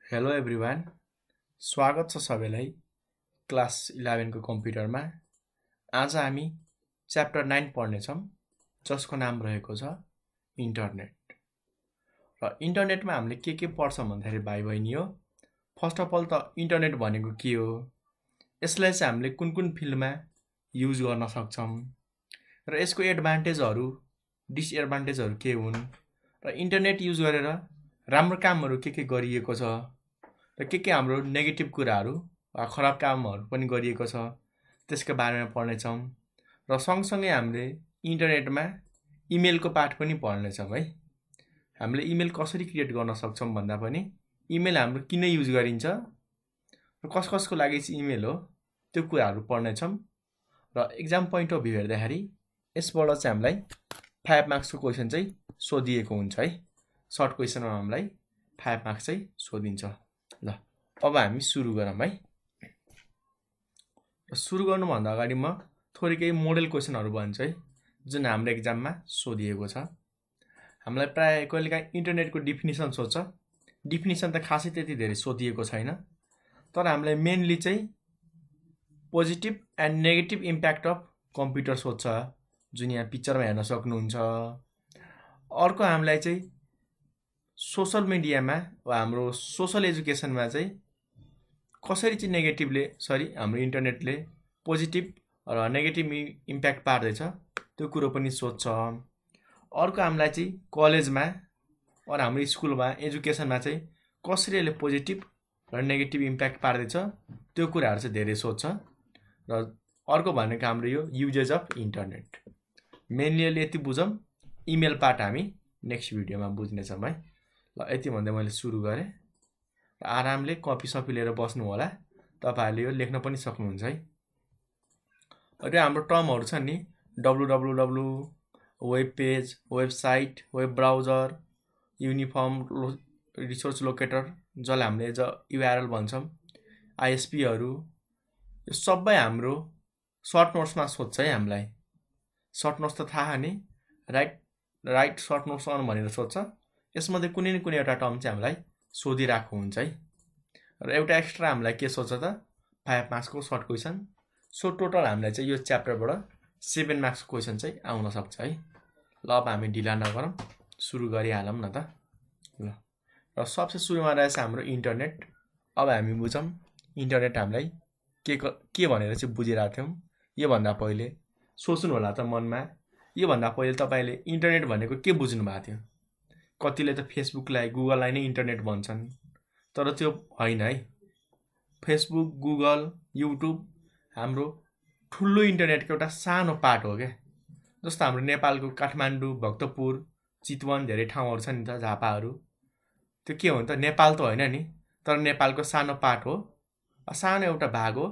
Hello everyone, स्वागत छ सबैलाई क्लास 11 को कम्प्युटरमा। आज हामी च्याप्टर 9 पढ्नेछौँ जसको नाम रहेको छ इन्टरनेट। र इन्टरनेटमा हामीले के पढ्छौँ भन्दाखेरि भाइ बहिनी हो, फर्स्ट अफ अल त इन्टरनेट भनेको के हो, यसलाई चाहिँ हामीले कुन कुन फिल्डमा युज गर्न सक्छौँ र यसको एडभान्टेजहरू डिसएडभान्टेजहरू के हुन् र इन्टरनेट युज गरेर राम्रो कामहरू के गरिएको छ र के हाम्रो नेगेटिभ कुराहरू वा खराब कामहरू पनि गरिएको छ त्यसको बारेमा पढ्नेछौँ। र सँगसँगै हामीले इन्टरनेटमा इमेलको पाठ पनि पढ्नेछौँ है। हामीले इमेल कसरी क्रिएट गर्न सक्छौँ भन्दा पनि इमेल हाम्रो किन युज गरिन्छ र कसको लागि चाहिँ इमेल हो त्यो कुराहरू पढ्नेछौँ। र एक्जाम पोइन्ट अफ भ्यू हेर्दाखेरि यसबाट चाहिँ हामीलाई 5 मार्क्सको क्वेसन चाहिँ सोधिएको हुन्छ है। सर्ट क्वेसनमा हामीलाई 5 मार्क्स चाहिँ सोधिन्छ। ल अब हामी सुरु गरौँ है। सुरु गर्नुभन्दा अगाडि म थोरै केही मोडल क्वेसनहरू भन्छु है जुन हाम्रो एक्जाममा सोधिएको छ। हामीलाई प्राय कहिलेकाहीँ इन्टरनेटको डिफिनिसन सोध्छ। डिफिनिसन त खासै त्यति धेरै सोधिएको छैन, तर हामीलाई मेनली चाहिँ positive and negative impact of computer सोध्छ जुन यहाँ पिक्चरमा हेर्न सक्नुहुन्छ। अर्को हामीलाई चाहिँ सोसल मिडियामा वा हाम्रो सोसल एजुकेसनमा चाहिँ कसरी चाहिँ हाम्रो इन्टरनेटले पोजिटिभ र नेगेटिभ इम्प्याक्ट पार्दैछ त्यो कुरो पनि सोध्छ। अर्को हामीलाई चाहिँ कलेजमा र हाम्रो स्कुलमा एजुकेसनमा चाहिँ कसरी यसले पोजिटिभ र नेगेटिभ इम्प्याक्ट पार्दैछ त्यो कुराहरू चाहिँ धेरै सोध्छ। र अर्को भनेको हाम्रो यो युजेज अफ इन्टरनेट। मेनली यति बुझौँ, इमेल पार्ट हामी नेक्स्ट भिडियोमा बुझ्नेछौँ है। ल यति भन्दै मैले सुरु गरेँ। आरामले कपी सपी लिएर बस्नु होला, तपाईँहरूले यो लेख्न पनि सक्नुहुन्छ है। र हाम्रो टर्महरू छ नि, www, web page, website, web browser, uniform resource locator जसलाई हामीले एज युआरएल भन्छौँ, आइएसपीहरू, यो सबै हाम्रो सर्ट नोट्समा सोध्छ है। हामीलाई सर्ट नोट्स त थाहा नि, राइट सर्ट नोट्स अन भनेर सोध्छ। यसमध्ये कुनै न कुनै एउटा टर्म चाहिँ हामीलाई सोधिरहेको हुन्छ है। र एउटा एक्स्ट्रा हामीलाई के सोध्छ त 5 मार्क्सको सर्ट क्वेसन। सो टोटल हामीलाई चाहिँ यो च्याप्टरबाट 7 मार्क्सको क्वेसन चाहिँ आउन सक्छ है। ल अब हामी ढिला नगरौँ, सुरु गरिहालौँ न त। ल र सबसे सुरुमा रहेछ हाम्रो इन्टरनेट। अब हामी बुझौँ इन्टरनेट हामीलाई के भनेर चाहिँ बुझिरहेको थियौँ। योभन्दा पहिले सोच्नु होला त मनमा, योभन्दा पहिले तपाईँले इन्टरनेट भनेको के बुझ्नु भएको थियो? कतिले त फेसबुकलाई गुगललाई नै इन्टरनेट भन्छन्, तर त्यो होइन है। फेसबुक, गुगल, युट्युब हाम्रो ठुलो इन्टरनेटको एउटा सानो पार्ट हो क्या। जस्तो हाम्रो नेपालको काठमाडौँ, भक्तपुर, चितवन धेरै ठाउँहरू छ नि त, झापाहरू। त्यो के हो त, नेपाल त होइन नि, तर नेपालको सानो पार्ट हो, सानो एउटा भाग हो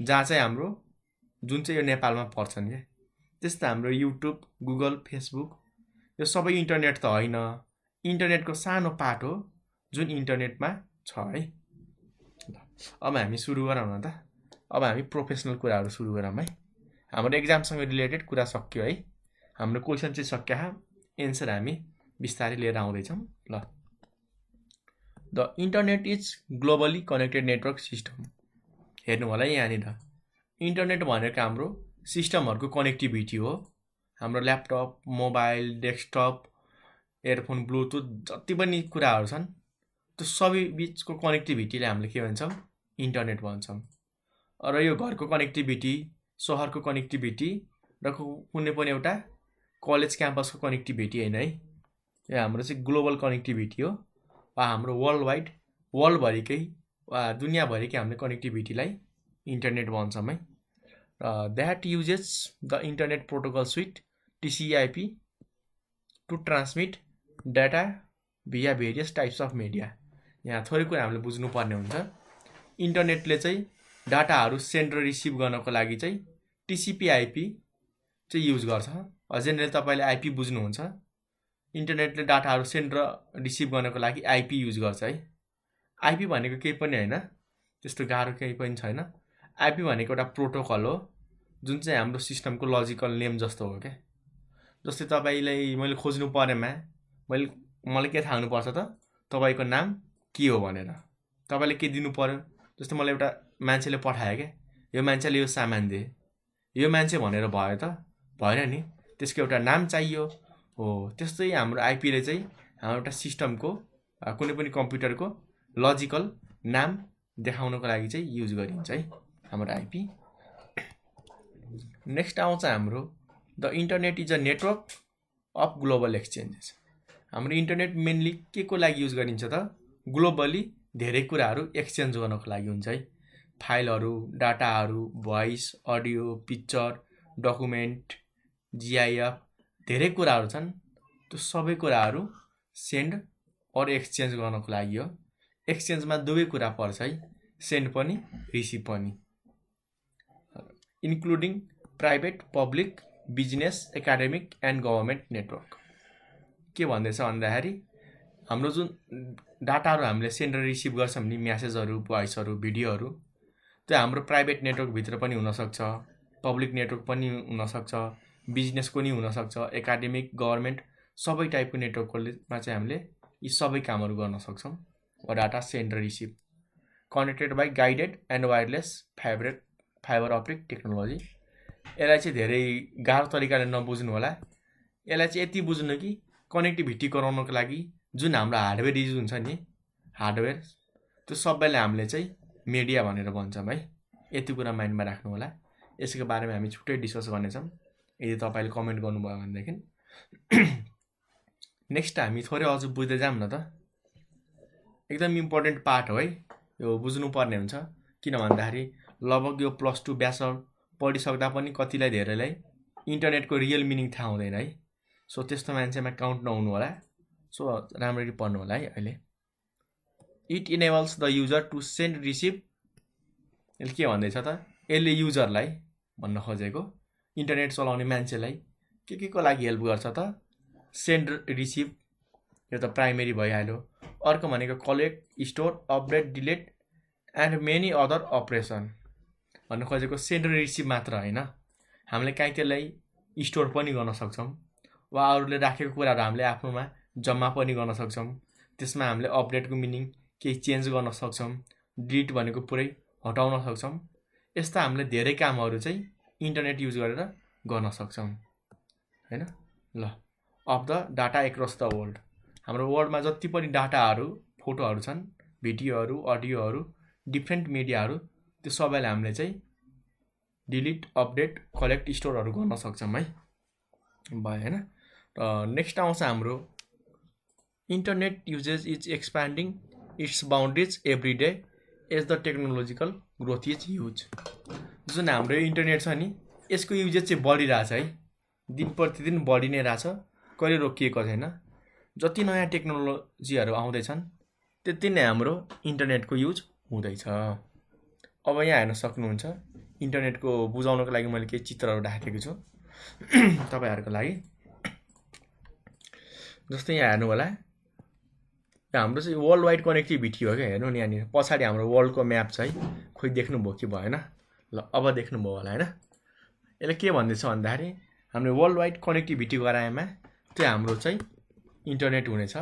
जहाँ चाहिँ हाम्रो जुन चाहिँ यो नेपालमा पर्छन् क्या। त्यस्तो हाम्रो युट्युब, गुगल, फेसबुक यो सबै इन्टरनेट त होइन, इन्टरनेटको सानो पार्ट हो जुन इन्टरनेटमा छ है। अब हामी सुरु गरौँ न त। अब हामी प्रोफेसनल कुराहरू सुरु गरौँ है। हाम्रो एक्जामसँग रिलेटेड कुरा सक्यो है। हाम्रो क्वेसन चाहिँ सक्या, एन्सर हामी बिस्तारै लिएर आउँदैछौँ। ल the internet is globally connected network system. हेर्नु होला है, यहाँनिर इन्टरनेट भनेको हाम्रो सिस्टमहरूको कनेक्टिभिटी हो। हाम्रो laptop, mobile, desktop, earphone, Bluetooth जति पनि कुराहरू छन् त्यो सबै बिचको कनेक्टिभिटीलाई हामीले के भन्छौँ? इन्टरनेट भन्छौँ। र यो घरको कनेक्टिभिटी, सहरको कनेक्टिभिटी र कुनै पनि एउटा कलेज क्याम्पसको कनेक्टिभिटी होइन है। यो हाम्रो चाहिँ ग्लोबल कनेक्टिभिटी हो वा हाम्रो वर्ल्डभरिकै वा दुनियाँभरिकै हामीले कनेक्टिभिटीलाई इन्टरनेट भन्छौँ है। That uses the internet protocol suite TCP to transmit data via various types of media. यहाँ थोरै कुरा हामीले बुझ्नुपर्ने हुन्छ। इन्टरनेटले चाहिँ डाटाहरू सेन्ड र रिसिभ गर्नको लागि चाहिँ TCP/IP चाहिँ युज गर्छ। जेनरली तपाईँले आइपी बुझ्नुहुन्छ। इन्टरनेटले डाटाहरू सेन्ड र रिसिभ गर्नको लागि आइपी युज गर्छ है। आइपी भनेको केही पनि होइन, त्यस्तो गाह्रो केही पनि छैन। आइपी भनेको एउटा प्रोटोकल हो जुन चाहिँ हाम्रो सिस्टमको लजिकल नेम जस्तो हो क्या। जस्तै तपाईँलाई मैले खोज्नु परेमा मलाई के थाहा हुनुपर्छ त, तपाईँको नाम के हो भनेर। तपाईले के दिनु पर्यो जस्तै मलाई एउटा मान्छेले पठायो के यो मान्छेले यो सामान दिए यो मान्छे भनेर भयो त भएन नि त्यसको एउटा नाम चाहियो हो त्यस्तै हाम्रो आइपी ले चाहिँ हाम्रो एउटा सिस्टमको कुनै पनि कम्प्युटरको लजिकल नाम देखाउनको लागि चाहिँ युज गरिन्छ है हाम्रो आइपी नेक्स्ट आउँछ हाम्रो the internet is a network of global exchanges हाम्रो इन्टरनेट मेनली के को लागि युज गरिन्छ त ग्लोबली धेरै कुराहरू एक्सचेन्ज गर्नको लागि हुन्छ है फाइलहरू डाटाहरू voice audio picture document GIF धेरै कुराहरू छन् त्यो सबै कुराहरू सेन्ड अर एक्सचेन्ज गर्नको लागि हो एक्सचेन्जमा दुवै कुरा पर्छ है सेन्ड पनि रिसिभ पनि including private public business academic and government network के भन्दैछ भन्दाखेरि हाम्रो जुन डाटाहरू हामीले सेन्ड र रिसिभ गर्छौँ नि म्यासेजहरू भोइसहरू भिडियोहरू त्यो हाम्रो प्राइभेट नेटवर्क भित्र पनि हुन सक्छ पब्लिक नेटवर्क पनि हुन सक्छ बिजनेसको नि हुन सक्छ एकाडेमिक गभर्नमेन्ट सबै टाइपको नेटवर्कमा चाहिँ हामीले यी सबै कामहरू गर्न सक्छौँ डाटा सेन्ड र receive connected by guided and wireless fibre optic technology यसलाई चाहिँ धेरै गाह्रो तरिकाले नबुझ्नु होला यसलाई चाहिँ यति बुझ्नु कि कनेक्टिभिटी गराउनको लागि जुन हाम्रो हार्डवेयर युज हुन्छ नि हार्डवेयर त्यो सबैलाई हामीले चाहिँ मिडिया भनेर भन्छौँ है यति कुरा माइन्डमा राख्नु होला यसको बारेमा हामी छुट्टै डिस्कस गर्नेछौँ यदि तपाईँले कमेन्ट गर्नुभयो भनेदेखि नेक्स्ट हामी थोरै अझ बुझ्दै जाऊँ न त एकदम इम्पोर्टेन्ट पार्ट हो है यो बुझ्नुपर्ने हुन्छ किन भन्दाखेरि लगभग यो +2 ब्याचलर पढिसक्दा पनि कतिलाई धेरैलाई इन्टरनेटको रियल मिनिङ थाहा हुँदैन है सो त्यस्तो मान्छेमा काउन्ट नहुनु होला सो राम्ररी पढ्नु होला है अहिले it enables the user to send receive यसले के भन्दैछ त यसले युजरलाई भन्न खोजेको इन्टरनेट चलाउने मान्छेलाई के को लागि हेल्प गर्छ त सेन्ड रिसिभ यो त प्राइमेरी भइहाल्यो अर्को भनेको collect store update delete and many other operation भन्न खोजेको सेन्ड र रिसिभ मात्र होइन हामीले काहीँ त्यसलाई स्टोर पनि गर्न सक्छौँ वा अरूले राखेको कुराहरू हामीले आफ्नोमा जम्मा पनि गर्न सक्छौँ त्यसमा हामीले अपडेटको मिनिङ केही चेन्ज गर्न सक्छौँ डिलिट भनेको पुरै हटाउन सक्छौँ यस्ता हामीले धेरै कामहरू चाहिँ इन्टरनेट युज गरेर गर्न सक्छौँ हैन law of the data across the world हाम्रो वर्ल्डमा जति पनि डाटाहरू फोटोहरू छन् भिडियोहरू अडियोहरू डिफ्रेन्ट मिडियाहरू त्यो सबैलाई हामीले चाहिँ डिलिट अपडेट कलेक्ट स्टोरहरू गर्न सक्छौँ है भयो हैन नेक्स्ट आउँछ हाम्रो internet usage is expanding its boundaries every day as the technological growth is huge जुन हाम्रो इन्टरनेट छ नि यसको युजेज चाहिँ बढिरहेछ है दिन प्रतिदिन बढी नै रहेछ कहिले रोकिएको छैन जति नयाँ टेक्नोलोजीहरू आउँदैछन् त्यति नै हाम्रो इन्टरनेटको युज हुँदैछ अब यहाँ हेर्न सक्नुहुन्छ इन्टरनेटको बुझाउनको लागि मैले केही चित्रहरू राखेको छु तपाईँहरूको लागि जस्तै यहाँ हेर्नु होला हाम्रो चाहिँ वर्ल्ड वाइड कनेक्टिभिटी हो क्या हेर्नु नि यहाँनिर पछाडि हाम्रो वर्ल्डको म्याप छ है खोइ देख्नुभयो कि भएन ल अब देख्नुभयो होला होइन यसले के भन्दैछ भन्दाखेरि हामीले वर्ल्ड वाइड कनेक्टिभिटी गराएमा त्यो हाम्रो चाहिँ इन्टरनेट हुनेछ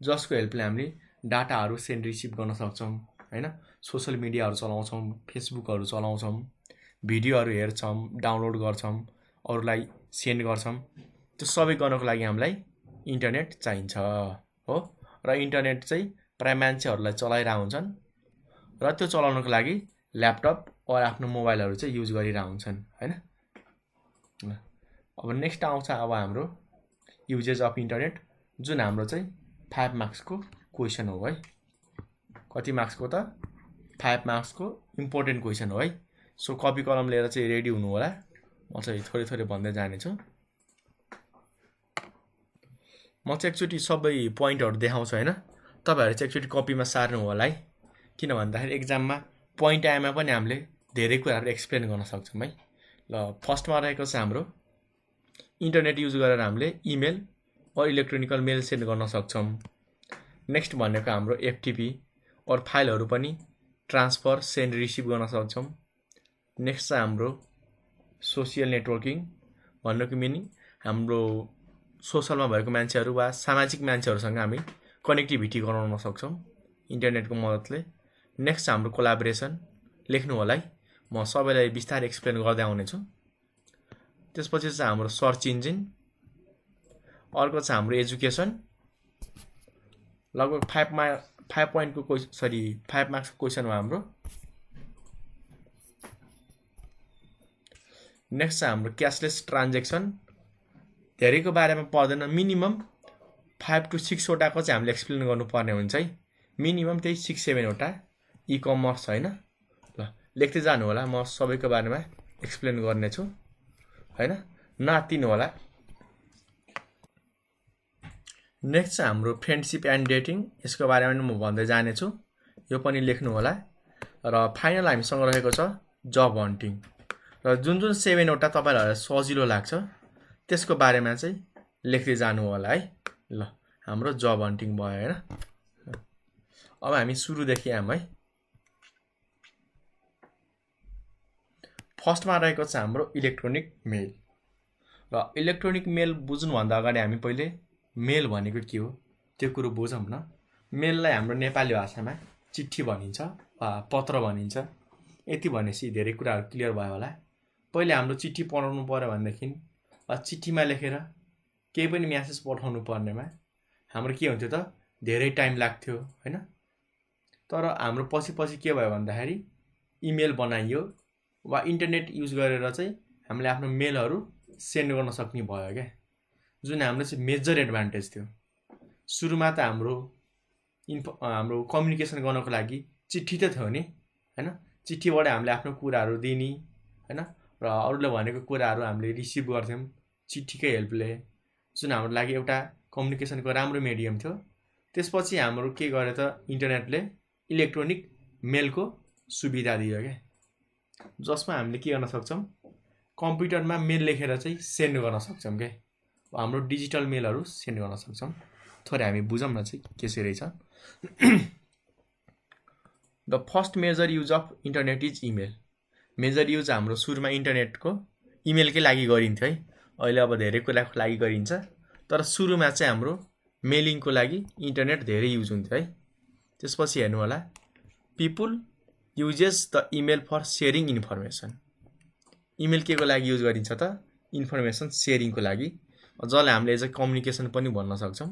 जसको हेल्पले हामीले डाटाहरू सेन्ड रिसिभ गर्न सक्छौँ होइन सोसल मिडियाहरू चलाउँछौँ फेसबुकहरू चलाउँछौँ भिडियोहरू हेर्छौँ डाउनलोड गर्छौँ अरूलाई सेन्ड गर्छौँ त्यो सबै गर्नको लागि हामीलाई इन्टरनेट चाहिन्छ हो र इन्टरनेट चाहिँ प्राय मान्छेहरूलाई चलाइरहेको हुन्छन् र त्यो चलाउनको लागि ल्यापटप वा आफ्नो मोबाइलहरू चाहिँ युज गरिरहेको हुन्छन् होइन अब नेक्स्ट आउँछ अब हाम्रो युजेज अफ इन्टरनेट जुन हाम्रो चाहिँ 5 मार्क्सको क्वेसन हो है कति मार्क्सको त 5 मार्क्सको इम्पोर्टेन्ट क्वेसन हो है सो कपी कलम लिएर चाहिँ रेडी हुनु होला म चाहिँ थोरै थोरै भन्दै जानेछु म चाहिँ एकचोटि सबै पोइन्टहरू देखाउँछु होइन तपाईँहरू चाहिँ एकचोटि कपीमा सार्नु होला है किन भन्दाखेरि एक्जाममा पोइन्ट आएमा पनि हामीले धेरै कुराहरू एक्सप्लेन गर्न सक्छौँ है ल फर्स्टमा रहेको छ हाम्रो इन्टरनेट युज गरेर हामीले इमेल वा इलेक्ट्रोनिकल मेल सेन्ड गर्न सक्छौँ नेक्स्ट भनेको हाम्रो एफटिपी और फाइलहरू पनि ट्रान्सफर सेन्ड रिसिभ गर्न सक्छौँ नेक्स्ट छ हाम्रो सोसियल नेटवर्किङ भन्नुको मिनिङ हाम्रो सोसलमा भएको मान्छेहरू वा सामाजिक मान्छेहरूसँग हामी कनेक्टिभिटी गराउन सक्छौँ इन्टरनेटको मद्दतले नेक्स्ट छ हाम्रो कोलाबोरेसन, लेख्नु होला है, म सबैलाई बिस्तारै एक्सप्लेन गर्दै आउनेछु। त्यसपछि छ हाम्रो सर्च इन्जिन, अर्को छ हाम्रो एजुकेसन, लगभग 5 पोइन्टको 5 मार्क्सको क्वेसन हो हाम्रो। नेक्स्ट छ हाम्रो क्यासलेस ट्रान्जेक्सन, धेरैको बारेमा पर्दैन, मिनिमम 5 to 6 वटाको चाहिँ हामीले एक्सप्लेन गर्नुपर्ने हुन्छ है, मिनिमम त्यही 6-7 वटा इ कमर्स होइन। ल लेख्दै जानु होला, म सबैको बारेमा एक्सप्लेन गर्नेछु होइन, नआत्तिनु होला। नेक्स्ट छ हाम्रो फ्रेन्डसिप एन्ड डेटिङ, यसको बारेमा पनि म भन्दै जानेछु, यो पनि लेख्नु होला। र फाइनल हामीसँग रहेको छ जब हन्टिङ, र जुन 7 वटा तपाईँहरूलाई सजिलो लाग्छ त्यसको बारेमा चाहिँ लेख्दै जानु होला है। ल हाम्रो जब हन्टिङ भयो होइन। अब हामी सुरुदेखि आऊँ है। फर्स्टमा रहेको छ हाम्रो इलेक्ट्रोनिक मेल, र इलेक्ट्रोनिक मेल बुझ्नुभन्दा अगाडि हामी पहिले मेल भनेको के हो त्यो कुरो बुझौँ न। मेललाई हाम्रो नेपाली भाषामा चिठी भनिन्छ वा पत्र भनिन्छ। यति भनेपछि धेरै कुराहरू क्लियर भयो होला। पहिले हाम्रो चिठी पढाउनु पर्यो भनेदेखि चिठीमा लेखेर केही पनि म्यासेज पठाउनु पर्नेमा हाम्रो के हुन्थ्यो त, धेरै टाइम लाग्थ्यो होइन। तर हाम्रो पछि के भयो भन्दाखेरि इमेल बनाइयो वा इन्टरनेट युज गरेर चाहिँ हामीले आफ्नो मेलहरू सेन्ड गर्न सक्ने भयो क्या, जुन हाम्रो चाहिँ मेजर एडभान्टेज थियो। सुरुमा त हाम्रो कम्युनिकेसन गर्नको लागि चिठी त थियो नि होइन, चिठीबाट हामीले आफ्नो कुराहरू दिने होइन, र अरूले भनेको कुराहरू हामीले रिसिभ गर्थ्यौँ चिठीकै हेल्पले, जुन हाम्रो लागि एउटा कम्युनिकेसनको राम्रो मिडियम थियो। त्यसपछि हाम्रो के गर्यो त, इन्टरनेटले इलेक्ट्रोनिक मेलको सुविधा दियो क्या, जसमा हामीले के गर्न सक्छौँ, कम्प्युटरमा मेल लेखेर चाहिँ सेन्ड गर्न सक्छौँ क्या, हाम्रो डिजिटल मेलहरू सेन्ड गर्न सक्छौँ। थोरै हामी बुझौँ न चाहिँ कसरी रहेछ। The first major use of internet is email. Major use हाम्रो सुरुमा इन्टरनेटको इमेलकै लागि गरिन्थ्यो है, अहिले अब धेरै कुराको लागि गरिन्छ, तर सुरुमा चाहिँ हाम्रो मेलिङको लागि इन्टरनेट धेरै युज हुन्थ्यो है। त्यसपछि हेर्नु होला, people uses the email for sharing information. Email के को लागि युज गरिन्छ त, इन्फर्मेसन सेयरिङको लागि, जसलाई हामीले एज अ कम्युनिकेसन पनि भन्न सक्छौँ,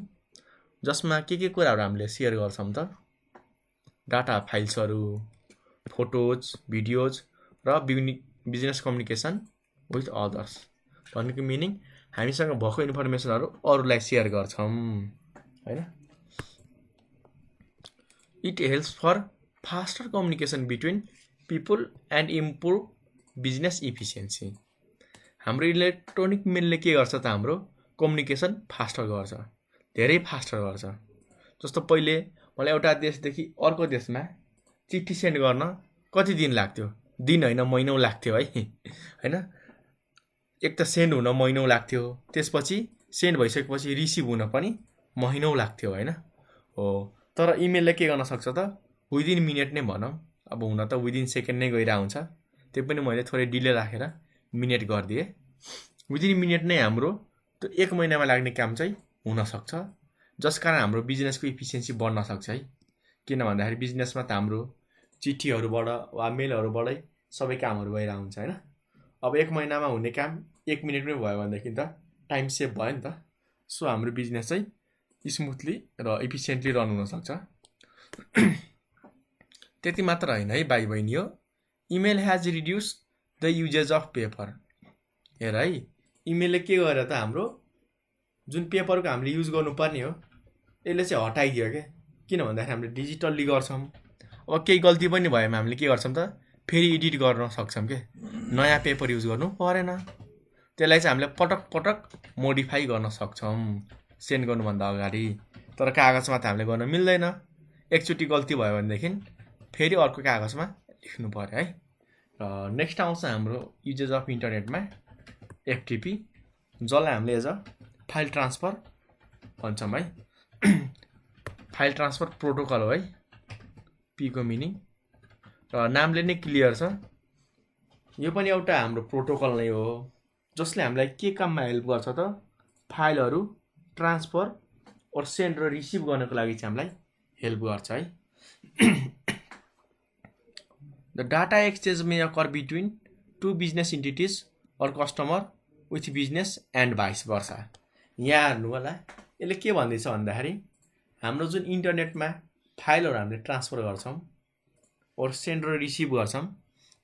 जसमा के कुराहरू हामीले सेयर गर्छौँ त, डाटा फाइल्सहरू, फोटोज, भिडियोज र बिजनेस कम्युनिकेसन विथ अदर्स। भन्नुको मिनिङ हामीसँग भएको इन्फर्मेसनहरू अरूलाई सेयर गर्छौँ होइन। It helps for faster communication between people and improve business efficiency. हाम्रो इलेक्ट्रोनिक मेलले के गर्छ त, हाम्रो कम्युनिकेसन फास्टर गर्छ, धेरै फास्टर गर्छ। जस्तो पहिले मलाई एउटा देशदेखि अर्को देशमा चिठी सेन्ड गर्न कति दिन लाग्थ्यो, दिन होइन महिनौँ लाग्थ्यो है होइन। एक त सेन्ड हुन महिनौँ लाग्थ्यो, त्यसपछि सेन्ड भइसकेपछि रिसिभ हुन पनि महिनौँ लाग्थ्यो होइन हो। तर इमेलले के गर्न सक्छ त, विदिन मिनट नै भनौँ, अब हुन त विदिन सेकेन्ड नै गइरहेको हुन्छ, त्यो पनि मैले थोरै डिले राखेर मिनट गरिदिएँ। विदिन मिनट नै हाम्रो त्यो 1 महिनामा लाग्ने काम चाहिँ हुनसक्छ, जस कारण हाम्रो बिजनेसको इफिसियन्सी बढ्न सक्छ है। किन भन्दाखेरि बिजनेसमा त हाम्रो चिठीहरूबाट वा मेलहरूबाटै सबै कामहरू भइरहेको हुन्छ होइन। अब 1 महिनामा हुने काम 1 मिनटमै भयो भनेदेखि त टाइम सेभ भयो नि त। सो हाम्रो बिजनेस चाहिँ स्मुथली र इफिसियन्टली रन हुनसक्छ। त्यति मात्र होइन है भाइ बहिनी, हो email has reduce the usages of paper. हेर है, इमेलले के गर्यो त, हाम्रो जुन पेपरको हामीले युज गर्नुपर्ने हो यसले चाहिँ हटाइदियो क्या। किन भन्दाखेरि हामीले डिजिटल्ली गर्छौँ, अब केही गल्ती पनि भएमा हामीले के गर्छौँ त, फेरि एडिट गर्न सक्छौँ क्या, नयाँ पेपर युज गर्नु परेन। त्यसलाई चाहिँ हामीले पटक मोडिफाई गर्न सक्छौँ सेन्ड गर्नुभन्दा अगाडि। तर कागजमा त हामीले गर्न मिल्दैन, एकचोटि गल्ती भयो भनेदेखि फेरि अर्को कागजमा लेख्नु पर्यो है। र नेक्स्ट आउँछ हाम्रो युजेज अफ इन्टरनेटमा एफटिपी, जसलाई हामीले एज अ फाइल ट्रान्सफर भन्छौँ है। फाइल ट्रान्सफर प्रोटोकल हो है पीको मिनिङ, र नामले नै क्लियर छ, यो पनि एउटा हाम्रो प्रोटोकल नै हो, जसले हामीलाई के काममा हेल्प गर्छ त, फाइलहरू ट्रान्सफर और सेन्ड र रिसिभ गर्नको लागि चाहिँ हामीलाई हेल्प गर्छ है। The data exchange may occur between two business entities or customer with business and vice versa. यहाँ हेर्नु होला यसले के भन्दैछ भन्दाखेरि हाम्रो जुन इन्टरनेटमा फाइलहरू हामीले ट्रान्सफर गर्छौँ और सेन्ड र रिसिभ गर्छौँ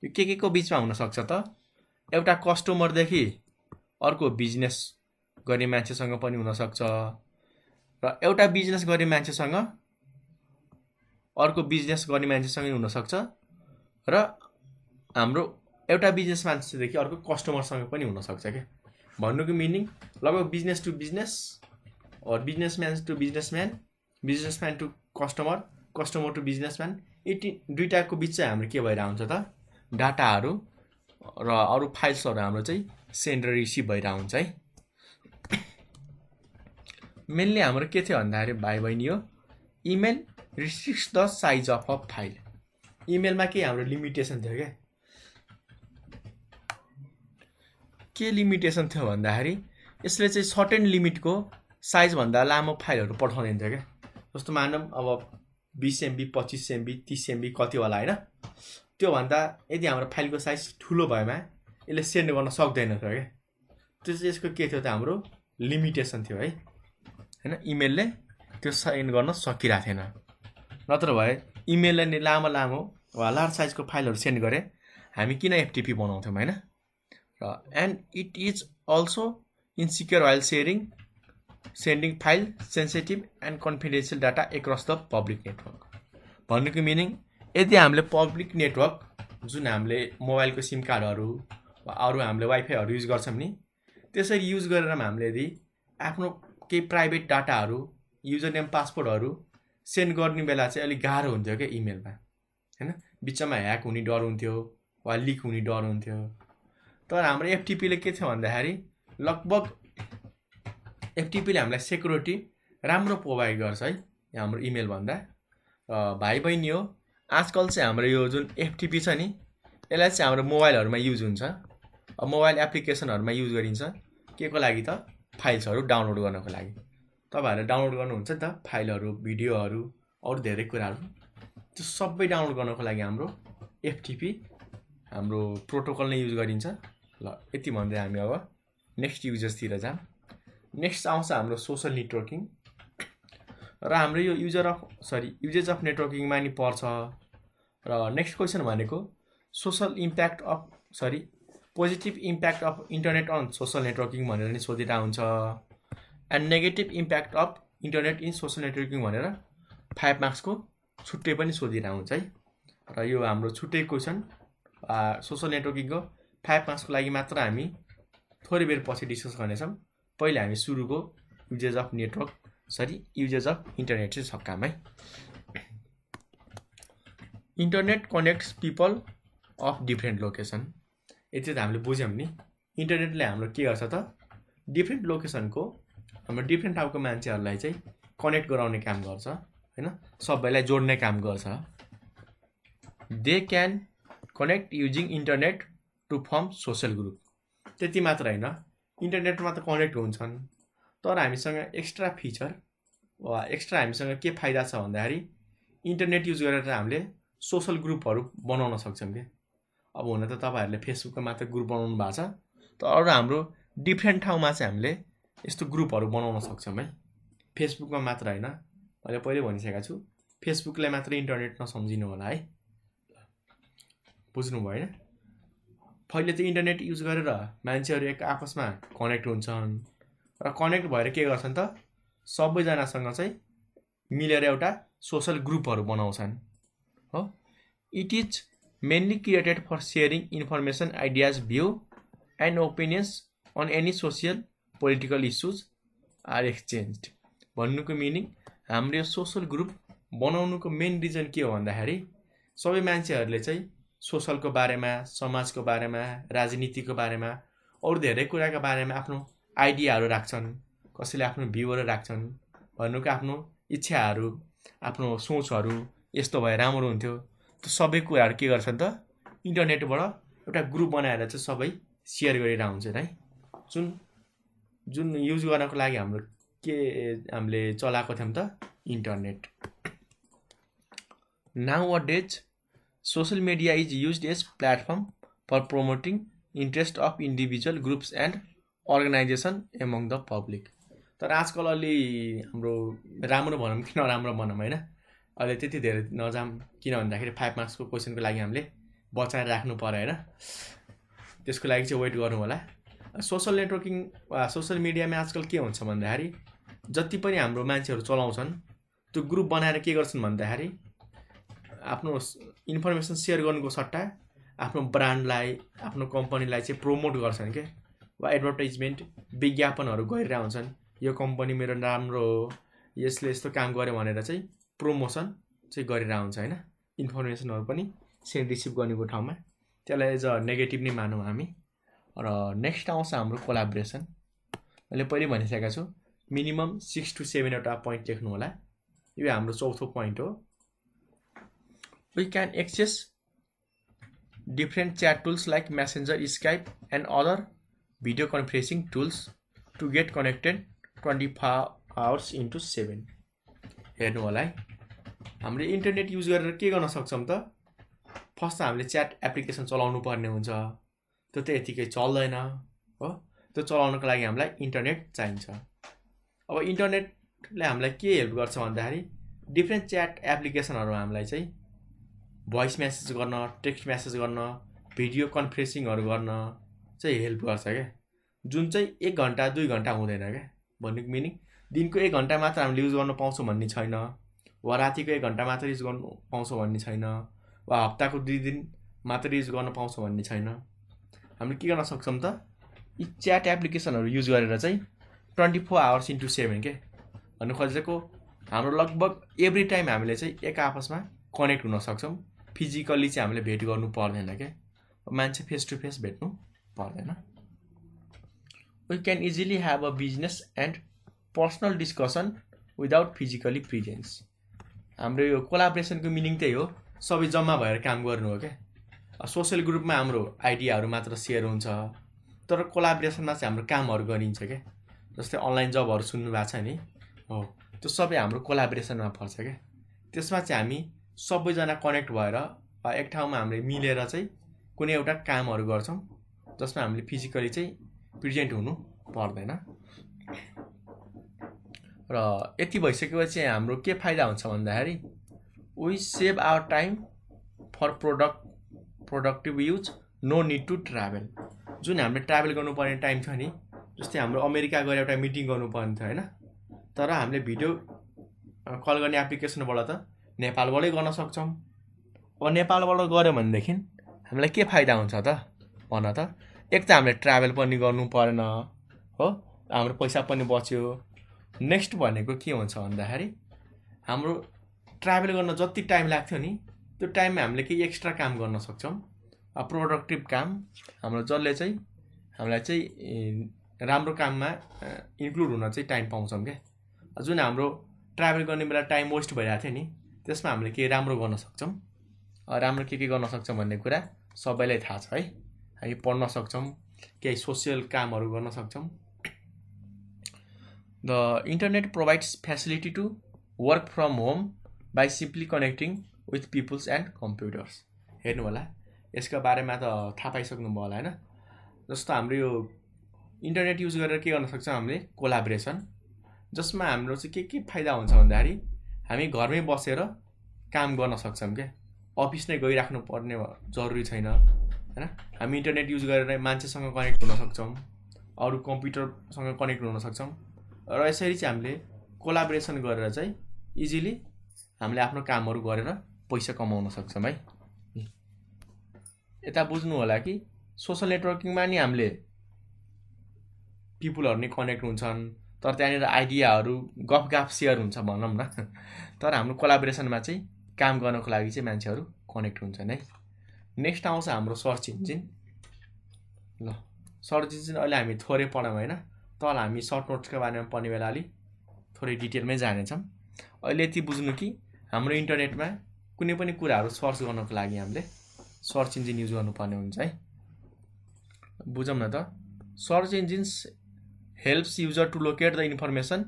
यो के को बिचमा हुनसक्छ त एउटा कस्टमरदेखि अर्को बिजनेस गर्ने मान्छेसँग पनि हुनसक्छ र एउटा बिजनेस गर्ने मान्छेसँग अर्को बिजनेस गर्ने मान्छेसँगै हुनसक्छ र हाम्रो एउटा बिजनेस मान्छेदेखि अर्को कस्टमरसँग पनि हुनसक्छ क्या। भन्नुको मिनिङ लगभग बिजनेस टु बिजनेस और businessman to businessman, businessman to customer, customer to businessman, यति दुईटाको बिच चाहिँ हाम्रो के भइरहेको हुन्छ त डाटाहरू र अरू फाइल्सहरू हाम्रो चाहिँ सेन्ड र रिसिभ भइरहेको हुन्छ है। मेनली हाम्रो के थियो भन्दाखेरि भाइ बहिनी हो email restricts the size of a file. इमेलमा के हाम्रो लिमिटेसन थियो क्या, के लिमिटेसन थियो भन्दाखेरि यसले चाहिँ सर्टेन लिमिटको साइजभन्दा लामो फाइलहरू पठाउँदैन थियो क्या। जस्तो मानौँ अब 20 MB 25 MB 30 MB कति होला होइन, त्योभन्दा यदि हाम्रो फाइलको साइज ठुलो भएमा यसले सेन्ड गर्न सक्दैन थियो क्या। त्यो चाहिँ यसको के थियो त हाम्रो लिमिटेसन थियो है होइन, इमेलले त्यो सेन्ड गर्न सकिरहेको थिएन। नत्र भए इमेलले लामो लामो वा लार्ज साइजको फाइलहरू सेन्ड गरे हामी किन एफटिपी बनाउँथ्यौँ होइन। र and it is also insecure while sending file sensitive and confidential data across the public network. भन्नुको मिनिङ यदि हामीले पब्लिक नेटवर्क जुन हामीले मोबाइलको सिम कार्डहरू वा अरू हामीले वाइफाईहरू युज गर्छौँ नि त्यसरी युज गरेर हामीले यदि आफ्नो केही प्राइभेट डाटाहरू युजर नेम पासवर्डहरू सेन्ड गर्ने बेला चाहिँ अलिक गाह्रो हुन्थ्यो क्या इमेलमा होइन, बिचमा ह्याक हुने डर हुन्थ्यो वा लिक हुने डर हुन्थ्यो। तर हाम्रो एफटिपीले के थियो भन्दाखेरि लगभग एफटिपीले हामीलाई सेक्युरिटी राम्रो प्रोभाइड गर्छ है हाम्रो इमेल भन्दा। भाइ बहिनी हो आजकल चाहिँ हाम्रो यो जुन एफटिपी छ नि यसलाई चाहिँ हाम्रो मोबाइलहरूमा युज हुन्छ, मोबाइल एप्लिकेसनहरूमा युज गरिन्छ के को लागि त फाइल्सहरू डाउनलोड गर्नको लागि। तपाईँहरूले डाउनलोड गर्नुहुन्छ नि त फाइलहरू भिडियोहरू अरू धेरै कुराहरू, त्यो सबै डाउनलोड गर्नको लागि हाम्रो एफटिपी हाम्रो प्रोटोकल नै युज गरिन्छ। ल यति भन्दै हामी अब नेक्स्ट युजर्सतिर जाऊँ। नेक्स्ट आउँछ हाम्रो सोसल नेटवर्किङ र हाम्रो यो युजेज अफ नेटवर्किङमा नि पर्छ। र नेक्स्ट क्वेसन भनेको positive impact of internet on social networking भनेर नि सोधिरहेको हुन्छ and negative impact of internet in social networking भनेर 5 मार्क्सको छुट्टै पनि सोधिरहेको हुन्छ है। र यो हाम्रो छुट्टै क्वेसन सोसल नेटवर्किङको 5 मार्क्सको लागि मात्र हामी थोरै बेर पछि डिस्कस गर्नेछौँ। पहिला हामी सुरुको युजेज अफ इन्टरनेट चाहिँ सक्काम है। Internet connects people of different location. यति त हामीले बुझ्यौँ नि, इन्टरनेटले हाम्रो के गर्छ त डिफ्रेन्ट लोकेसनको हाम्रो डिफ्रेन्ट ठाउँको मान्छेहरूलाई चाहिँ कनेक्ट गराउने काम गर्छ होइन, सबैलाई जोड्ने काम गर्छ। They can connect using internet to form social group. त्यति मात्र होइन, इन्टरनेटमा त कनेक्ट हुन्छन् तर हामीसँग एक्स्ट्रा फिचर वा एक्स्ट्रा हामीसँग के फाइदा छ भन्दाखेरि इन्टरनेट युज गरेर हामीले सोसल ग्रुपहरू बनाउन सक्छौँ क्या। अब हुन त तपाईँहरूले फेसबुकमा मात्र ग्रुप बनाउनु भएको छ, तर अरू हाम्रो डिफ्रेन्ट ठाउँमा चाहिँ हामीले यस्तो ग्रुपहरू बनाउन सक्छौँ है। फेसबुकमा मात्र होइन, मैले पहिल्यै भनिसकेको छु फेसबुकलाई मात्र इन्टरनेट नसम्झिनु होला है, बुझ्नुभयो होइन। पहिले त इन्टरनेट युज गरेर मान्छेहरू एक आपसमा कनेक्ट हुन्छन् र कनेक्ट भएर के गर्छन् त सबैजनासँग चाहिँ मिलेर एउटा सोसल ग्रुपहरू बनाउँछन् हो। It is mainly created for sharing information ideas view and opinions on any social political issues are exchange. भन्नुको मिनिङ हाम्रो यो सोसल ग्रुप बनाउनुको मेन रिजन के हो भन्दाखेरि सबै मान्छेहरूले चाहिँ सोसलको बारेमा, समाजको बारेमा, राजनीतिको बारेमा अरू धेरै कुराको बारेमा आफ्नो आइडियाहरू राख्छन्, कसैले आफ्नो भ्यूहरू राख्छन्, भन्नुको आफ्नो इच्छाहरू आफ्नो सोचहरू यस्तो भए राम्रो हुन्थ्यो। त्यो सबै कुराहरू के गर्छन् त इन्टरनेटबाट एउटा ग्रुप बनाएर चाहिँ सबै सेयर गरिरहेको हुन्छन् है। जुन युज गर्नको लागि हामीले चलाएको थियौँ त internet. Nowadays social media is used as platform for promoting interest of individual groups and organisation among the public. तर आजकल अलि हाम्रो राम्रो भनौँ कि नराम्रो भनौँ होइन, अहिले त्यति धेरै नजाम, किन भन्दाखेरि 5 मार्क्सको क्वेसनको लागि हामीले बचाएर राख्नु पर्यो होइन, त्यसको लागि चाहिँ वेट गर्नु होला। सोसल नेटवर्किङ वा सोसल मिडियामा आजकल के हुन्छ भन्दाखेरि जति पनि हाम्रो मान्छेहरू चलाउँछन् त्यो ग्रुप बनाएर के गर्छन् भन्दाखेरि आफ्नो इन्फर्मेसन सेयर गर्नुको सट्टा आफ्नो ब्रान्डलाई आफ्नो कम्पनीलाई चाहिँ प्रमोट गर्छन् के, वा एडभर्टाइजमेन्ट विज्ञापनहरू गरिरहेका हुन्छन्, यो कम्पनी मेरो राम्रो हो, यसले यस्तो काम गर्यो भनेर चाहिँ प्रमोसन चाहिँ गरिरहेको हुन्छ होइन। इन्फर्मेसनहरू पनि सेन्ड रिसिभ गर्नेको ठाउँमा त्यसलाई एज अ नेगेटिभ नै मानौँ हामी। र नेक्स्ट आउँछ हाम्रो कोलाब्रेसन। मैले पहिले भनिसकेको छु मिनिमम 6 to 7 वटा पोइन्ट लेख्नु होला, यो हाम्रो चौथो पोइन्ट हो। We can access different chat tools like Messenger, Skype and other video conferencing tools to get connected 24 hours into 7। हेर्नु होला है, हामीले इन्टरनेट युज गरेर के गर्न सक्छौँ त, फर्स्ट हामीले च्याट एप्लिकेसन चलाउनु पर्ने हुन्छ, त्यो त यतिकै चल्दैन हो, त्यो चलाउनको लागि हामीलाई इन्टरनेट चाहिन्छ। अब इन्टरनेटले हामीलाई के हेल्प गर्छ भन्दाखेरि डिफ्रेन्ट च्याट एप्लिकेसनहरू हामीलाई चाहिँ भोइस मेसेज गर्न, टेक्स्ट मेसेज गर्न, भिडियो कन्फरेन्सिङहरू गर्न चाहिँ हेल्प गर्छ क्या, जुन चाहिँ 1 घन्टा 2 घन्टा हुँदैन क्या। भन्नुको मिनिङ दिनको 1 घन्टा मात्र हामीले युज गर्न पाउँछौँ भन्ने छैन, वा रातिको 1 घन्टा मात्र युज गर्नु पाउँछौँ भन्ने छैन, वा हप्ताको 2 दिन मात्र युज गर्न पाउँछौँ भन्ने छैन। हामीले के गर्न सक्छौँ त, यी च्याट एप्लिकेसनहरू युज गरेर चाहिँ 24 hours into 7 के भन्नु खोजेको हाम्रो लगभग एभ्री टाइम हामीले चाहिँ एक आपसमा कनेक्ट हुन सक्छौँ। फिजिकल्ली चाहिँ हामीले भेट गर्नु पर्दैन क्या, मान्छे फेस टु फेस भेट्नु पर्दैन। We can easily have a business and personal discussion without physically presence. हाम्रो यो कोलाब्रेसनको मिनिङ त्यही हो, सबै जम्मा भएर काम गर्नु हो क्या। सोसल ग्रुपमा हाम्रो आइडियाहरू मात्र सेयर हुन्छ, तर कोलाब्रेसनमा चाहिँ हाम्रो कामहरू गरिन्छ क्या। जस्तै अनलाइन जबहरू सुन्नु भएको छ नि हो, त्यो सबै हाम्रो कोलाब्रेसनमा पर्छ क्या। त्यसमा चाहिँ हामी सबैजना कनेक्ट भएर एक ठाउँमा हामीले मिलेर चाहिँ कुनै एउटा कामहरू गर्छौँ, जसमा हामीले फिजिकली चाहिँ प्रेजेन्ट हुनु पर्दैन। र यति भइसकेपछि हाम्रो के फाइदा हुन्छ भन्दाखेरि we save our time for productive use, no need to travel. जुन हामीले ट्राभल गर्नुपर्ने टाइम छ नि, जस्तै हाम्रो अमेरिका गएर एउटा मिटिङ गर्नुपर्ने थियो होइन, तर हामीले भिडियो कल गर्ने एप्लिकेसनबाट त नेपालबाटै गर्न सक्छौँ। अब नेपालबाट गऱ्यो भनेदेखि हामीलाई के फाइदा हुन्छ त भन त, एक त हामीले ट्राभल पनि गर्नु परेन हो, हाम्रो पैसा पनि बच्यो। नेक्स्ट भनेको के हुन्छ भन्दाखेरि हाम्रो ट्राभल गर्न जति टाइम लाग्थ्यो नि, त्यो टाइममा हामीले केही एक्स्ट्रा काम गर्न सक्छौँ, प्रोडक्टिभ काम हाम्रो, जसले चाहिँ हामीलाई चाहिँ राम्रो काममा इन्क्लुड हुन चाहिँ टाइम पाउँछौँ क्या। जुन हाम्रो ट्राभल गर्ने बेला टाइम वेस्ट भइरहेको थियो नि, त्यसमा हामीले केही राम्रो गर्न सक्छौँ। राम्रो के गर्न सक्छौँ भन्ने कुरा सबैलाई थाहा छ है। हामी पढ्न सक्छौँ, केही सोसियल कामहरू गर्न सक्छौँ। The internet provides facility to work from home by simply connecting with peoples and computers. हेर्नु होला, यसको बारेमा त थाहा पाइसक्नु भयो होला होइन। जस्तो हाम्रो यो इन्टरनेट युज गरेर के गर्न सक्छौँ हामीले, कोलाब्रेसन, जसमा हाम्रो चाहिँ के फाइदा हुन्छ भन्दाखेरि हामी घरमै बसेर काम गर्न सक्छौँ क्या, अफिस नै गइराख्नु पर्ने जरुरी छैन होइन। हामी इन्टरनेट युज गरेर मान्छेसँग कनेक्ट हुन सक्छौँ, अरू कम्प्युटरसँग कनेक्ट हुन सक्छौँ, र यसरी चाहिँ हामीले कोलाब्रेसन गरेर चाहिँ इजिली हामीले आफ्नो कामहरू गरेर पैसा कमाउन सक्छौँ है। यता बुझ्नु होला कि सोसल नेटवर्किङमा नि हामीले पिपुलहरू नै कनेक्ट हुन्छन्, तर त्यहाँनिर आइडियाहरू गफगाफ सेयर हुन्छ भनौँ न, तर हाम्रो कोलाब्रेसनमा चाहिँ काम गर्नको लागि चाहिँ मान्छेहरू कनेक्ट हुन्छन् है। नेक्स्ट आउँछ हाम्रो सर्च इन्जिन। ल सर्च इन्जिन अहिले हामी थोरै पढौँ होइन, तल हामी सर्ट नोट्सको बारेमा पढ्ने बेला अलिक थोरै डिटेलमै जानेछौँ। अहिले यति बुझ्नु कि हाम्रो इन्टरनेटमा कुनै पनि कुराहरू सर्च गर्नको लागि हामीले सर्च इन्जिन युज गर्नुपर्ने हुन्छ है। बुझौँ न त, search engines helps user to locate the information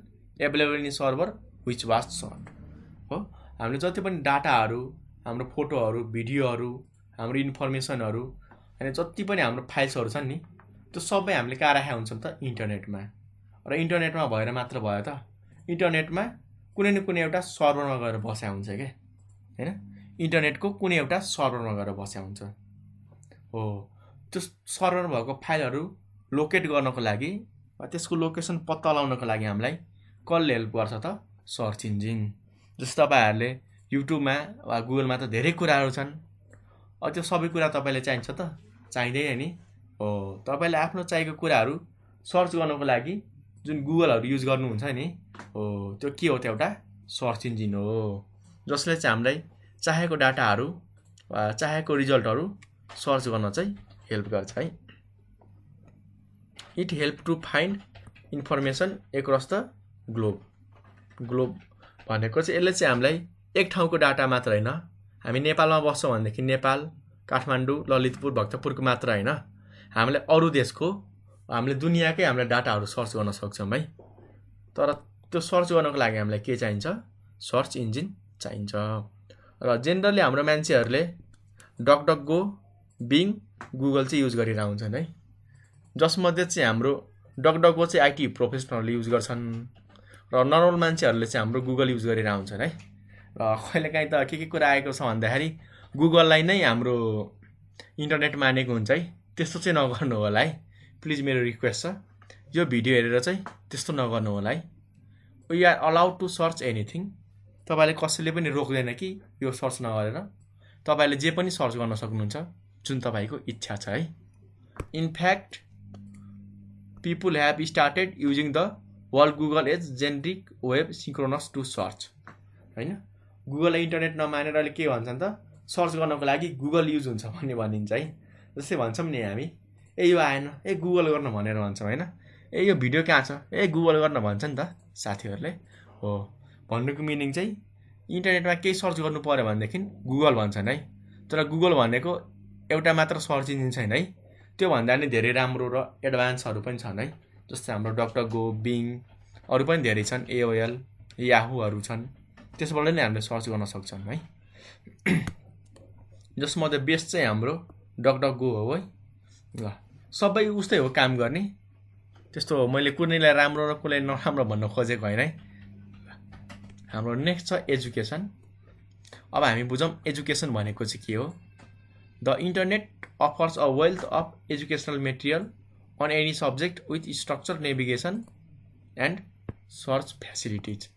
available in server which was sort हो। हामीले जति पनि डाटाहरू हाम्रो फोटोहरू भिडियोहरू हाम्रो इन्फर्मेसनहरू अनि जति पनि हाम्रो फाइल्सहरू छन् नि त्यो सबै हामीले कहाँ राखेका हुन्छौँ त इन्टरनेटमा। र इन्टरनेटमा भएर मात्र भयो त, इन्टरनेटमा कुनै न कुनै एउटा सर्भरमा गएर बस्या हुन्छ क्या हैन। इन्टरनेटको कुनै एउटा सर्भरमा गएर बस्या हुन्छ हो। त्यो सर्भरमा भएको फाइलहरू लोकेट गर्नको लागि वा त्यसको लोकेसन पत्ता लगाउनको लागि हामीलाई कसले हेल्प गर्छ त? Search engine. जस्तो तपाईँहरूले युट्युबमा वा गुगलमा त धेरै कुराहरू छन्, त्यो सबै कुरा तपाईँले चाहिन्छ त? चाहिँदैन नि हो। तपाईँले आफ्नो चाहिएको कुराहरू सर्च गर्नको लागि जुन गुगलहरू युज गर्नुहुन्छ नि हो, त्यो के हो त? एउटा सर्च इन्जिन हो, जसले चाहिँ हामीलाई चाहेको डाटाहरू वा चाहेको रिजल्टहरू सर्च गर्न चाहिँ हेल्प गर्छ है। It help to find information across the globe. Globe भनेको चाहिँ यसले चाहिँ हामीलाई एक ठाउँको डाटा मात्र होइन, हामी नेपालमा बस्छौँ भनेदेखि नेपाल, काठमाडौँ, ललितपुर, भक्तपुरको मात्र होइन, हामीले अरू देशको, हामीले दुनियाँकै हामीले डाटाहरू सर्च गर्न सक्छौँ है। तर त्यो सर्च गर्नको लागि हामीलाई के चाहिन्छ? सर्च इन्जिन चाहिन्छ। र जेनरली हाम्रो मान्छेहरूले डकडकगो, बिङ, गुगल चाहिँ युज गरिरहेको हुन्छन् है। जसमध्ये चाहिँ हाम्रो डकडकगो चाहिँ आइटी प्रोफेसनलले युज गर्छन् र नर्मल मान्छेहरूले चाहिँ हाम्रो गुगल युज गरिरहेको हुन्छन् है। र कहिलेकाहीँ त के कुरा आएको छ भन्दाखेरि गुगललाई नै हाम्रो इन्टरनेट मानेको हुन्छ है। त्यस्तो चाहिँ नगर्नु होला है, प्लिज मेरो रिक्वेस्ट छ। यो भिडियो हेरेर चाहिँ त्यस्तो नगर्नु होला है। We are allowed to search anything. तपाईँले कसैले पनि रोक्दैन कि यो सर्च नगरेर, तपाईँले जे पनि सर्च गर्न सक्नुहुन्छ जुन तपाईँको इच्छा छ है। In fact people have started using the word Google as generic web synchronous to search होइन। गुगलले इन्टरनेट नमानेर अहिले के भन्छन् त? सर्च गर्नको लागि गुगल युज हुन्छ भन्ने भनिन्छ है। जस्तै भन्छौँ नि हामी, ए यो आएन, ए गुगल गर्न भनेर भन्छौँ होइन। ए यो भिडियो कहाँ छ, ए गुगल गर्न भन्छ नि त साथीहरूले हो। भन्नुको मिनिङ चाहिँ इन्टरनेटमा केही सर्च गर्नु पऱ्यो भनेदेखि गुगल भन्छन् है। तर गुगल भनेको एउटा मात्र सर्च इन्जिन छैन है, त्योभन्दा नि धेरै राम्रो र एडभान्सहरू पनि छन् है। जस्तै हाम्रो डकडकगो, बिङ, अरू पनि धेरै छन्, एओएल, याहुहरू छन्। त्यसबाट नै हामीले सर्च गर्न सक्छौँ है। जसमध्ये बेस्ट चाहिँ हाम्रो डकडकगो हो है। ल सबै उस्तै हो काम गर्ने, त्यस्तो मैले कुनैलाई राम्रो र कुनैलाई नराम्रो भन्न खोजेको होइन है। हाम्रो नेक्स्ट छ एजुकेसन। अब हामी बुझौँ एजुकेसन भनेको चाहिँ के हो। The internet offers a wealth of educational material on any subject with structure, navigation and search facilities.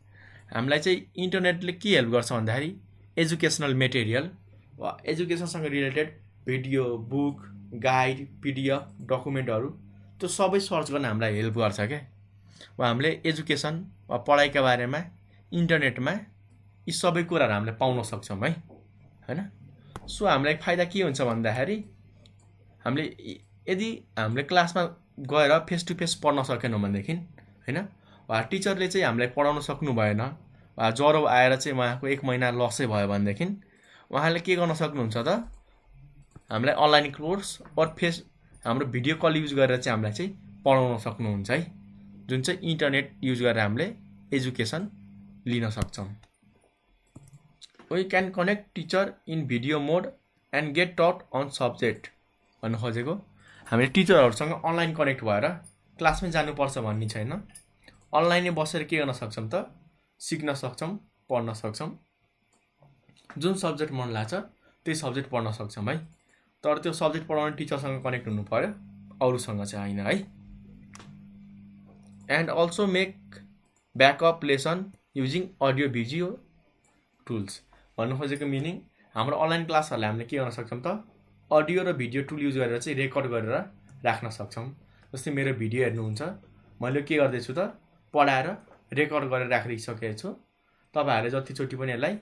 हामीलाई चाहिँ इन्टरनेटले के हेल्प गर्छ भन्दाखेरि एजुकेसनल मेटेरियल वा एजुकेसनसँग related video, book, guide, PDF, डकुमेन्टहरू त्यो सबै सर्च गर्न हामीलाई हेल्प गर्छ क्या। वा हामीले एजुकेसन वा पढाइका बारेमा इन्टरनेटमा यी सबै कुराहरू हामीले पाउन सक्छौँ है होइन। सो हामीलाई फाइदा के हुन्छ भन्दाखेरि हामीले यदि हामीले क्लासमा गएर फेस टु फेस पढ्न सकेनौँ भनेदेखि होइन, वा टिचरले चाहिँ हामीलाई पढाउन सक्नु भएन, वा ज्वरो आएर चाहिँ उहाँको 1 महिना लसै भयो भनेदेखि उहाँले के गर्न सक्नुहुन्छ त? हामीलाई अनलाइन कोर्स अर हाम्रो भिडियो कल युज गरेर चाहिँ हामीलाई चाहिँ पढाउन सक्नुहुन्छ है। जुन चाहिँ इन्टरनेट युज गरेर हामीले एजुकेसन लिन सक्छौँ। We can connect teacher in video mode and get taught on subject भन्नु खोजेको, हामीले टिचरहरूसँग अनलाइन कनेक्ट भएर क्लासमै जानुपर्छ भन्ने छैन। अनलाइनै बसेर के गर्न सक्छौँ त? सिक्न सक्छौँ, पढ्न सक्छौँ। जुन सब्जेक्ट मन लाग्छ त्यही सब्जेक्ट पढ्न सक्छौँ है। तर त्यो सब्जेक्ट पढाउने टिचरसँग कनेक्ट हुनु पऱ्यो, अरूसँग चाहिँ होइन है। And also make backup lesson using audio video tools भन्नु खोजेको मिनिङ हाम्रो अनलाइन क्लासहरूले हामीले के गर्न सक्छौँ त? अडियो र भिडियो टुल युज गरेर चाहिँ रेकर्ड गरेर राख्न सक्छौँ। जस्तै मेरो भिडियो हेर्नुहुन्छ, मैले के गर्दैछु त? पढाएर रेकर्ड गरेर राखिसकेको छु। तपाईँहरूले जतिचोटि पनि यसलाई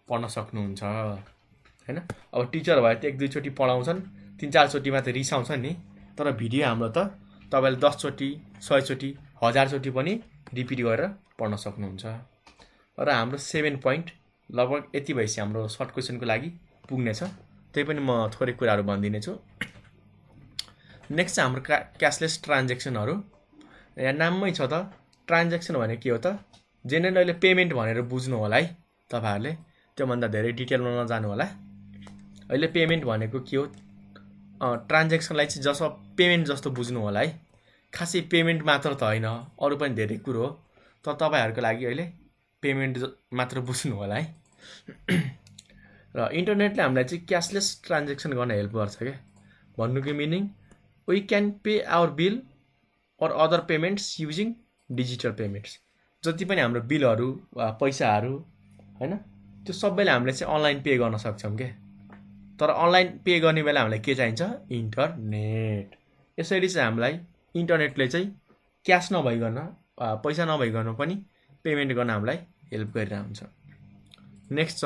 पढ्न सक्नुहुन्छ होइन। अब टिचर भए त 1-2 चोटि पढाउँछन्, 3-4 चोटिमा त रिसाउँछन् नि। तर भिडियो हाम्रो त तपाईँले 10 चोटि, 100 चोटि, 1000 चोटि पनि रिपिट गरेर पढ्न सक्नुहुन्छ। र हाम्रो 7 पोइन्ट लगभग यति भएपछि हाम्रो सर्ट क्वेसनको लागि पुग्नेछ। त्यही पनि म थोरै कुराहरू भनिदिने छु। नेक्स्ट चाहिँ हाम्रो क्यासलेस ट्रान्जेक्सनहरू। यहाँ नाममै छ त, ट्रान्जेक्सन भने के हो त? जेनरली अहिले पेमेन्ट भनेर बुझ्नु होला है तपाईँहरूले। त्योभन्दा धेरै डिटेलमा नजानु होला। अहिले पेमेन्ट भनेको के हो, ट्रान्जेक्सनलाई चाहिँ जसो पेमेन्ट जस्तो बुझ्नु होला है। खासै पेमेन्ट मात्र त होइन, अरू पनि धेरै कुरो हो, तर तपाईँहरूको लागि अहिले पेमेन्ट मात्र बुझ्नु होला है। र इन्टरनेटले हामीलाई चाहिँ क्यासलेस ट्रान्जेक्सन गर्न हेल्प गर्छ क्या। भन्नुको meaning we can pay our bill or other payments using digital payments. जति पनि हाम्रो बिलहरू वा पैसाहरू होइन, त्यो सबैले हामीले चाहिँ अनलाइन पे गर्न सक्छौँ क्या। तर अनलाइन पे गर्ने बेला हामीलाई के चाहिन्छ, इन्टरनेट। यसरी चाहिँ हामीलाई इन्टरनेटले चाहिँ क्यास नभइकन पैसा नभइकन पनि पेमेन्ट गर्न हामीलाई हेल्प गरिरहेको हुन्छ। नेक्स्ट छ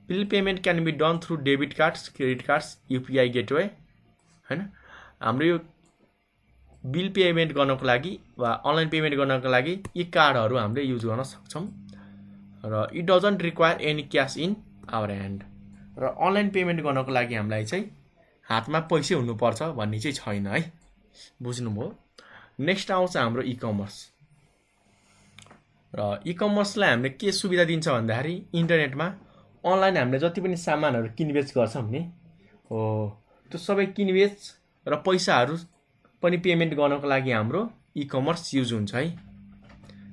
bill payment can be done through debit cards, credit cards, UPI gateway होइन। हाम्रो यो बिल पेमेन्ट गर्नको लागि वा अनलाइन पेमेन्ट गर्नको लागि यी कार्डहरू हामीले युज गर्न सक्छौँ र it doesn't require any cash in our hand. र अनलाइन पेमेन्ट गर्नको लागि हामीलाई चाहिँ हातमा पैसै हुनुपर्छ भन्ने चाहिँ छैन है, बुझ्नुभयो। नेक्स्ट आउँछ हाम्रो इ कमर्स। र इ कमर्सलाई हामीले के सुविधा दिन्छ भन्दाखेरि इन्टरनेटमा अनलाइन हामीले जति पनि सामानहरू किनबेच गर्छौँ नि हो, त्यो सबै किनबेच र पैसाहरू पनि पेमेन्ट गर्नको लागि हाम्रो इ कमर्स युज हुन्छ है।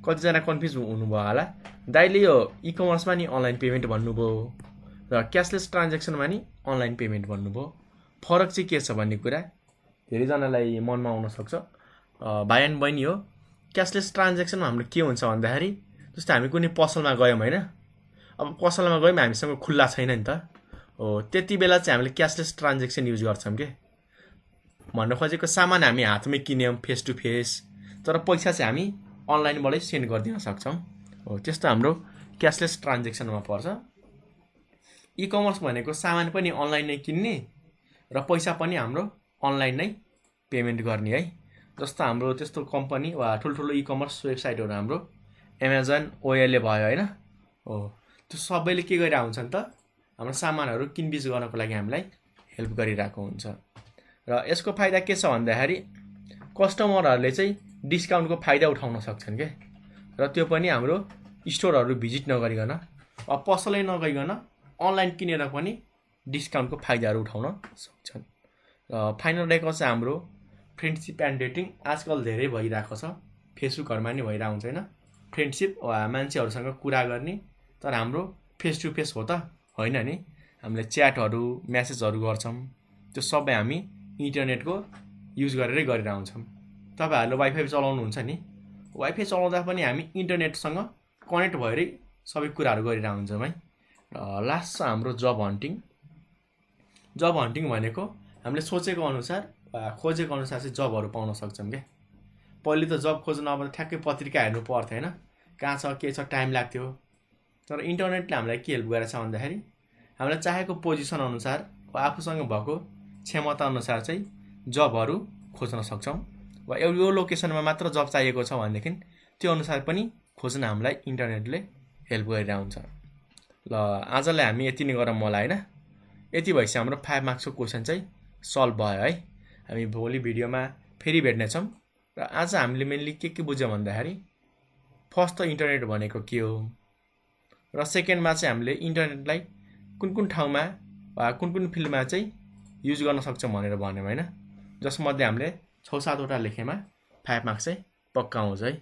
कतिजना कन्फ्युज हुनुभयो होला, दाइले यो इ कमर्समा नि अनलाइन पेमेन्ट भन्नुभयो र क्यासलेस ट्रान्जेक्सनमा नि अनलाइन पेमेन्ट भन्नुभयो, फरक चाहिँ के छ भन्ने कुरा धेरैजनालाई मनमा आउन सक्छ। भाइ एन्ड बहिनी हो, क्यासलेस ट्रान्जेक्सनमा हाम्रो के हुन्छ भन्दाखेरि जस्तै हामी कुनै पसलमा गयौँ होइन, अब पसलमा गयौँ हामीसँग खुल्ला छैन नि त हो, त्यति बेला चाहिँ हामीले क्यासलेस ट्रान्जेक्सन युज गर्छौँ के। भन्न खोजेको सामान हामी हातमै किन्यौँ फेस टु फेस, तर पैसा चाहिँ हामी अनलाइनबाटै सेन्ड गरिदिन सक्छौँ हो, त्यस्तो हाम्रो क्यासलेस ट्रान्जेक्सनमा पर्छ। इ कमर्स भनेको सामान पनि अनलाइन नै किन्ने र पैसा पनि हाम्रो अनलाइन नै पेमेन्ट गर्ने है। जस्तो हाम्रो त्यस्तो कम्पनी वा ठुल्ठुलो इ कमर्स वेबसाइटहरू हाम्रो एमाजोन, ओएलए भयो होइन हो, त्यो सबैले के गरिरहेको हुन्छ नि त, हाम्रो सामानहरू किनबिच गर्नको लागि हामीलाई हेल्प गरिरहेको हुन्छ। र यसको फाइदा के छ भन्दाखेरि कस्टमरहरूले चाहिँ डिस्काउन्टको फाइदा उठाउन सक्छन् क्या। र त्यो पनि हाम्रो स्टोरहरू भिजिट नगरिकन वा पसलै नगइकन अनलाइन किनेर पनि डिस्काउन्टको फाइदाहरू उठाउन सक्छन्। र फाइनल रहेको चाहिँ हाम्रो फ्रेन्डसिप एन्ड डेटिङ। आजकल धेरै भइरहेको छ, फेसबुकहरूमा नि भइरहेको हुन्छ होइन, फ्रेन्डसिप वा मान्छेहरूसँग कुरा गर्ने, तर हाम्रो फेस टु फेस हो त होइन नि, हामीले च्याटहरू म्यासेजहरू गर्छौँ, त्यो सबै हामी इन्टरनेटको युज गरेरै गरिरहेको हुन्छौँ। तपाईँहरूले वाइफाई चलाउनुहुन्छ नि, वाइफाई चलाउँदा पनि हामी इन्टरनेटसँग कनेक्ट भएरै सबै कुराहरू गरिरहेको हुन्छौँ है। र लास्ट छ हाम्रो जब हन्टिङ। जब हन्टिङ भनेको हामीले सोचेको अनुसार खोजेको अनुसार चाहिँ जबहरू पाउन सक्छौँ क्या। पहिले त जब खोज्नु अब ठ्याक्कै पत्रिका हेर्नु पर्थ्यो होइन, कहाँ छ के छ टाइम लाग्थ्यो, तर इन्टरनेटले हामीलाई के हेल्प गरेछ भन्दाखेरि हामीलाई चाहेको पोजिसन अनुसार वा आफूसँग भएको क्षमता अनुसार चाहिँ जबहरू खोज्न सक्छौँ। वा यो लोकेसनमा मात्र जब चाहिएको छ भनेदेखि त्यो अनुसार पनि खोज्न हामीलाई इन्टरनेटले हेल्प गरिरहेको हुन्छ। ल आजलाई हामी यति नै गरौँ होला होइन, यति भएपछि हाम्रो 5 मार्क्सको क्वेसन चाहिँ सल्भ भयो है। हामी भोलि भिडियोमा फेरि भेट्नेछौँ। र आज हामीले मेनली के बुझ्यौँ भन्दाखेरि फर्स्ट त इन्टरनेट भनेको के हो, र सेकेन्डमा चाहिँ हामीले इन्टरनेटलाई कुन ठाउँमा वा कुन फिल्डमा चाहिँ युज गर्न सक्छौँ भनेर भन्यौँ होइन, जसमध्ये हामीले 6-7वटा लेखेमा 5 मार्क्स चाहिँ पक्का आउँछ है।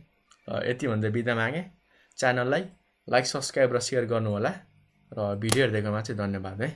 यति भन्दा बिदा मागेँ। च्यानललाई लाइक, सब्सक्राइब र सेयर गर्नु होला, र भिडियो हेर्दैकोमा चाहिँ धन्यवाद है।